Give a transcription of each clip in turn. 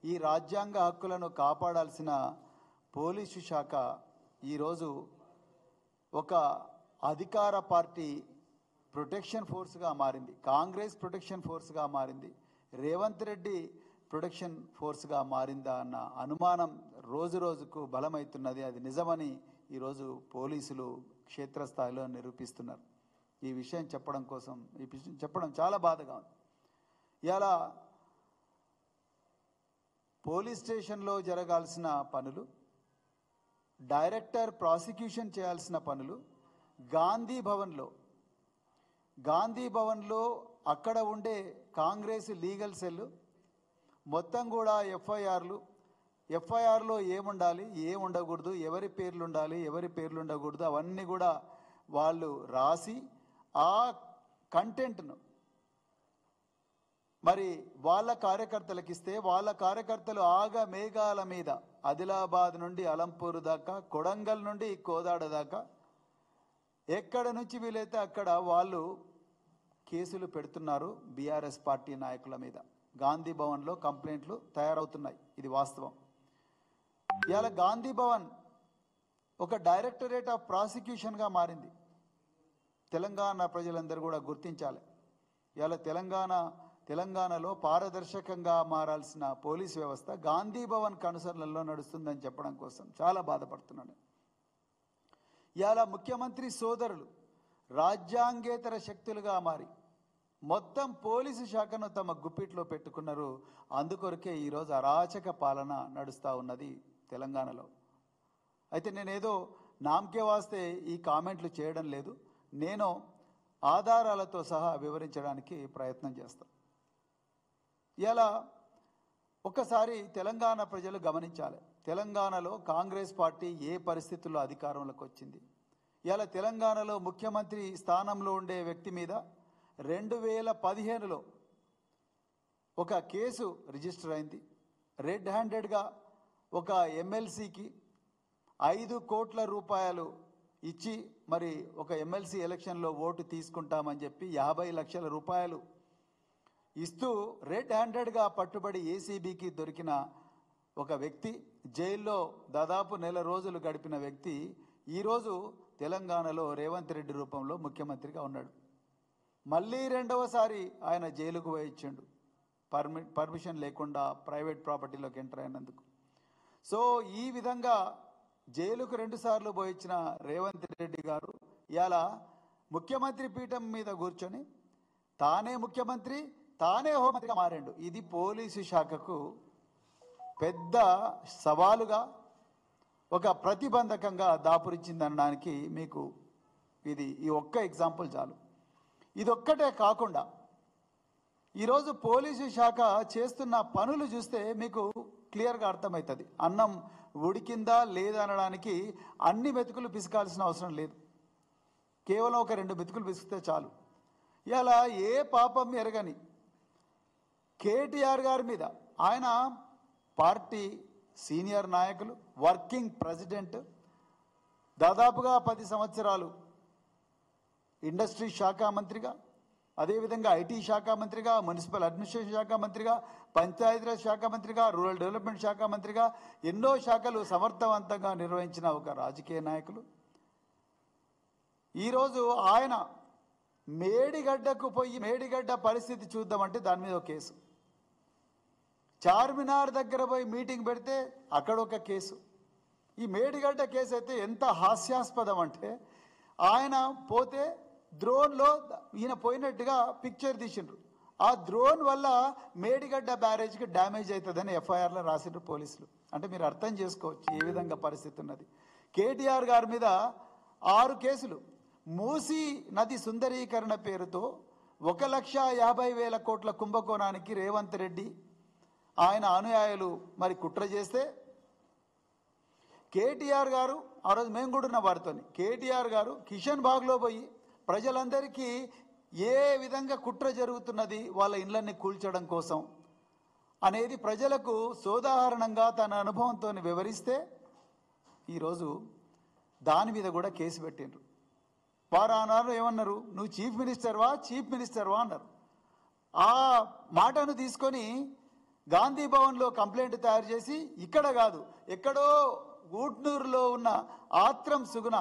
ఈ రాజ్యాంగ హక్కులను కాపాడాల్సిన పోలీసు శాఖ ఈరోజు ఒక అధికార పార్టీ ప్రొటెక్షన్ ఫోర్స్గా మారింది. కాంగ్రెస్ ప్రొటెక్షన్ ఫోర్స్గా మారింది. రేవంత్ రెడ్డి ప్రొటెక్షన్ ఫోర్స్గా మారిందా అన్న అనుమానం రోజు రోజుకు బలమవుతున్నది. అది నిజమని ఈరోజు పోలీసులు క్షేత్రస్థాయిలో నిరూపిస్తున్నారు. ఈ విషయం చెప్పడం చాలా బాధగా ఉంది. ఇలా పోలీస్ స్టేషన్లో జరగాల్సిన పనులు, డైరెక్టర్ ప్రాసిక్యూషన్ చేయాల్సిన పనులు గాంధీ భవన్లో అక్కడ ఉండే కాంగ్రెస్ లీగల్ సెల్ మొత్తం కూడా ఎఫ్ఐఆర్లో ఏముండాలి, ఏం ఉండకూడదు, ఎవరి పేర్లు ఉండాలి, ఎవరి పేర్లు ఉండకూడదు, అవన్నీ కూడా వాళ్ళు రాసి ఆ కంటెంట్ను మరి వాళ్ళ కార్యకర్తలకు ఇస్తే వాళ్ళ కార్యకర్తలు మేఘాల మీద ఆదిలాబాద్ నుండి అలంపూర్ దాకా, కొడంగల్ నుండి కోదాడ దాకా ఎక్కడ నుంచి వీలైతే అక్కడ వాళ్ళు కేసులు పెడుతున్నారు బీఆర్ఎస్ పార్టీ నాయకుల మీద. గాంధీ భవన్లో కంప్లైంట్లు తయారవుతున్నాయి. ఇది వాస్తవం. ఇవాళ గాంధీ భవన్ ఒక డైరెక్టరేట్ ఆఫ్ ప్రాసిక్యూషన్గా మారింది. తెలంగాణ ప్రజలందరూ కూడా గుర్తించాలి. ఇవాళ తెలంగాణలో పారదర్శకంగా మారాల్సిన పోలీస్ వ్యవస్థ గాంధీ భవన్ కనుసరణలో నడుస్తుందని చెప్పడం కోసం చాలా బాధపడుతున్నాను. ఇవాళ ముఖ్యమంత్రి సోదరులు రాజ్యాంగేతర శక్తులుగా మారి మొత్తం పోలీసు శాఖను తమ గుప్పిట్లో పెట్టుకున్నారు. అందుకొరకే ఈరోజు అరాచక పాలన నడుస్తూ ఉన్నది తెలంగాణలో. అయితే నేనేదో నామకే వాస్తే ఈ కామెంట్లు చేయడం లేదు. నేను ఆధారాలతో సహా వివరించడానికి ప్రయత్నం చేస్తాను. ఇలా ఒక్కసారి తెలంగాణ ప్రజలు గమనించాలి. తెలంగాణలో కాంగ్రెస్ పార్టీ ఏ పరిస్థితుల్లో అధికారంలోకి వచ్చింది. ఇలా తెలంగాణలో ముఖ్యమంత్రి స్థానంలో ఉండే వ్యక్తి మీద 2015లో ఒక కేసు రిజిస్టర్ అయింది. రెడ్ హ్యాండెడ్గా ఒక ఎమ్మెల్సీకి 5 కోట్ల రూపాయలు ఇచ్చి మరి ఒక ఎమ్మెల్సీ ఎలక్షన్లో ఓటు తీసుకుంటామని చెప్పి 50 లక్షల రూపాయలు ఇస్తూ రెడ్ హ్యాండెడ్గా పట్టుబడి ఏసీబీకి దొరికిన ఒక వ్యక్తి, జైల్లో దాదాపు నెల రోజులు గడిపిన వ్యక్తి ఈరోజు తెలంగాణలో రేవంత్ రెడ్డి రూపంలో ముఖ్యమంత్రిగా ఉన్నాడు. మళ్ళీ రెండవసారి ఆయన జైలుకు పోయించిండు పర్మిషన్ లేకుండా ప్రైవేట్ ప్రాపర్టీలోకి ఎంటర్ అయినందుకు. సో ఈ విధంగా జైలుకు 2 సార్లు పోయించిన రేవంత్ రెడ్డి గారు ఇవాళ ముఖ్యమంత్రి పీఠం మీద కూర్చొని తానే ముఖ్యమంత్రి, తానే హోంమంత్రిగా మారాడు. ఇది పోలీసు శాఖకు పెద్ద సవాలుగా, ఒక ప్రతిబంధకంగా దాపురించిందనడానికి మీకు ఈ ఒక్క ఎగ్జాంపుల్ చాలు. ఇదొక్కటే కాకుండా ఈరోజు పోలీసు శాఖ చేస్తున్న పనులు చూస్తే మీకు క్లియర్గా అర్థమవుతుంది. అన్నం ఉడికిందా లేదా అనడానికి అన్ని మెతుకులు పిసకాల్సిన అవసరం లేదు. కేవలం ఒక 2 మెతుకులు పిసికితే చాలు. ఇలా ఏ పాపం ఎరగని కేటీఆర్ గారి మీద, ఆయన పార్టీ సీనియర్ నాయకులు, వర్కింగ్ ప్రెసిడెంట్, దాదాపుగా 10 సంవత్సరాలు ఇండస్ట్రీ శాఖ మంత్రిగా, అదేవిధంగా ఐటీ శాఖ మంత్రిగా, మున్సిపల్ అడ్మినిస్ట్రేషన్ శాఖ మంత్రిగా, పంచాయతీరాజ్ శాఖ మంత్రిగా, రూరల్ డెవలప్మెంట్ శాఖ మంత్రిగా ఎన్నో శాఖలు సమర్థవంతంగా నిర్వహించిన ఒక రాజకీయ నాయకులు ఈరోజు ఆయన మేడిగడ్డకు పోయి మేడిగడ్డ పరిస్థితి చూద్దామంటే దాని మీద ఒక కేసు, చార్మినార్ దగ్గర పోయి మీటింగ్ పెడితే అక్కడ ఒక కేసు. ఈ మేడిగడ్డ కేసు అయితే ఎంత హాస్యాస్పదం అంటే ఆయన పోతే డ్రోన్లో ఈయన పోయినట్టుగా పిక్చర్ తీసిండ్రు. ఆ డ్రోన్ వల్ల మేడిగడ్డ బ్యారేజ్కి డ్యామేజ్ అవుతుందని ఎఫ్ఐఆర్లో రాసిండ్రు పోలీసులు. అంటే మీరు అర్థం చేసుకోవచ్చు ఏ విధంగా పరిస్థితి ఉన్నది. కేటీఆర్ గారి మీద 6 కేసులు. మూసీ నది సుందరీకరణ పేరుతో 1,50,000 కోట్ల కుంభకోణానికి రేవంత్ రెడ్డి ఆయన అనుయాయులు మరి కుట్ర చేస్తే కేటీఆర్ గారు, ఆ రోజు మేము కూడా ఉన్న వారితో, కేటీఆర్ గారు కిషన్ బాగ్లో పోయి ప్రజలందరికీ ఏ విధంగా కుట్ర జరుగుతున్నది వాళ్ళ ఇళ్లన్నీ కూల్చడం కోసం అనేది ప్రజలకు సోదాహరణంగా తన అనుభవంతో వివరిస్తే ఈరోజు దాని మీద కూడా కేసు పెట్టిండ్రు. వారు అన్నారు, ఏమన్నారు, నువ్వు చీఫ్ మినిస్టర్వా అన్నారు. ఆ మాటను తీసుకొని గాంధీ భవన్లో కంప్లైంట్ తయారు చేసి ఇక్కడ కాదు ఎక్కడో ఊట్నూరులో ఉన్న ఆత్రం సుగుణ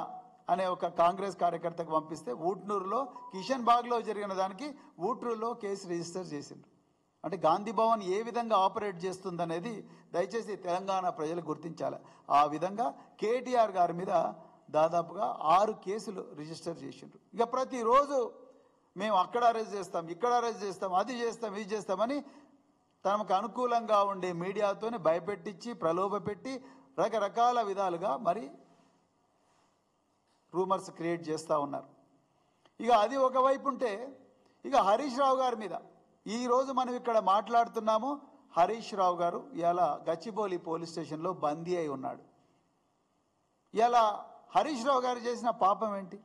అనే ఒక కాంగ్రెస్ కార్యకర్తకు పంపిస్తే ఊట్నూరులో కిషన్ బాగ్లో జరిగిన దానికి ఊట్నూరులో కేసు రిజిస్టర్ చేసిండ్రు. అంటే గాంధీ భవన్ ఏ విధంగా ఆపరేట్ చేస్తుందనేది దయచేసి తెలంగాణ ప్రజలు గుర్తించాలి. ఆ విధంగా కేటీఆర్ గారి మీద దాదాపుగా 6 కేసులు రిజిస్టర్ చేసిండ్రు. ఇక ప్రతిరోజు మేము అక్కడ అరెస్ట్ చేస్తాం, ఇక్కడ అరెస్ట్ చేస్తాం, అది చేస్తాం, ఇది చేస్తామని తమకు అనుకూలంగా ఉండే మీడియాతోనే భయపెట్టించి ప్రలోభపెట్టి రకరకాల విధాలుగా మరి రూమర్స్ క్రియేట్ చేస్తూ ఉన్నారు. ఇక అది ఒకవైపు ఉంటే ఇక హరీష్ రావు గారి మీద ఈరోజు మనం ఇక్కడ మాట్లాడుతున్నాము. హరీష్ రావు గారు ఇలా గచ్చిబౌలి పోలీస్ స్టేషన్లో బందీ అయి ఉన్నాడు. ఇలా హరీష్ రావు గారు చేసిన పాపం ఏంటి?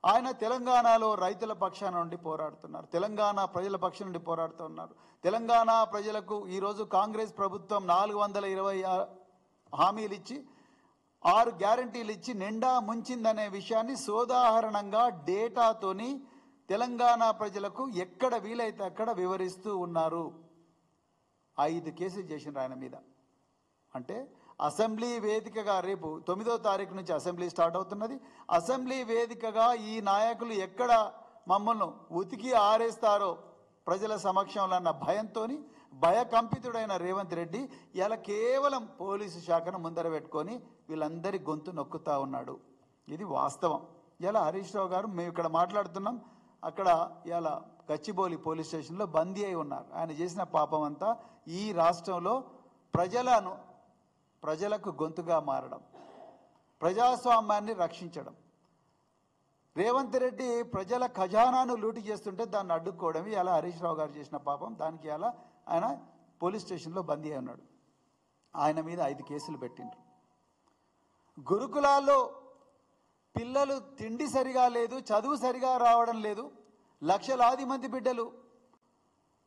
ఆయన తెలంగాణలో రైతుల పక్షాన నుండి పోరాడుతున్నారు, తెలంగాణ ప్రజల పక్షం నుండి పోరాడుతున్నారు. తెలంగాణ ప్రజలకు ఈరోజు కాంగ్రెస్ ప్రభుత్వం 420 హామీలు ఇచ్చి 6 గ్యారంటీలు ఇచ్చి నిండా ముంచిందనే విషయాన్ని సోదాహరణంగా డేటాతోని తెలంగాణ ప్రజలకు ఎక్కడ వీలైతే అక్కడ వివరిస్తూ ఉన్నారు. 5 కేసులు చేసినారు ఆయన మీద. అంటే అసెంబ్లీ వేదికగా రేపు 9వ తారీఖు నుంచి అసెంబ్లీ స్టార్ట్ అవుతున్నది. అసెంబ్లీ వేదికగా ఈ నాయకులు ఎక్కడ మమ్మల్ని ఉతికి ఆరేస్తారో ప్రజల సమక్షంలో అన్న భయంతో భయకంపితుడైన రేవంత్ రెడ్డి ఇలా కేవలం పోలీసు శాఖను ముందర పెట్టుకొని వీళ్ళందరి గొంతు నొక్కుతా ఉన్నాడు. ఇది వాస్తవం. ఇలా హరీష్ రావు గారు మేము ఇక్కడ మాట్లాడుతున్నాం, అక్కడ ఇలా గచ్చిబౌలి పోలీస్ స్టేషన్లో బందీ అయి ఉన్నారు. ఆయన చేసిన పాపం అంతా ఈ రాష్ట్రంలో ప్రజలకు గొంతుగా మారడం, ప్రజాస్వామ్యాన్ని రక్షించడం. రేవంత్ రెడ్డి ప్రజల ఖజానాను లూటి చేస్తుంటే దాన్ని అడ్డుకోవడం ఇలా హరీష్ రావు గారు చేసిన పాపం. దానికి ఇలా ఆయన పోలీస్ స్టేషన్లో బందీ అయి ఉన్నాడు. ఆయన మీద 5 కేసులు పెట్టిండ్రు. గురుకులాల్లో పిల్లలు తిండి సరిగా లేదు, చదువు సరిగా రావడం లేదు, లక్షలాది మంది బిడ్డలు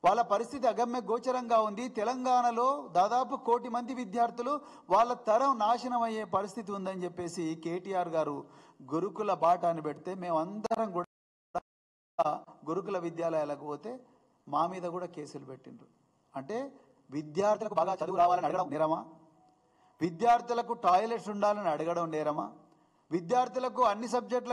వాళ్ళ పరిస్థితి అగమ్య గోచరంగా ఉంది. తెలంగాణలో దాదాపు 1 కోటి మంది విద్యార్థులు వాళ్ళ తరం నాశనం అయ్యే పరిస్థితి ఉందని చెప్పేసి కేటీఆర్ గారు గురుకుల బాటాన్ని పెడితే మేమందరం కూడా గురుకుల విద్యాలయాలకు పోతే మా మీద కూడా కేసులు పెట్టిండ్రు. అంటే విద్యార్థులకు బాగా చదువు రావాలని అడగడం నేరమా? విద్యార్థులకు టాయిలెట్స్ ఉండాలని అడగడం నేరమా? విద్యార్థులకు అన్ని సబ్జెక్టుల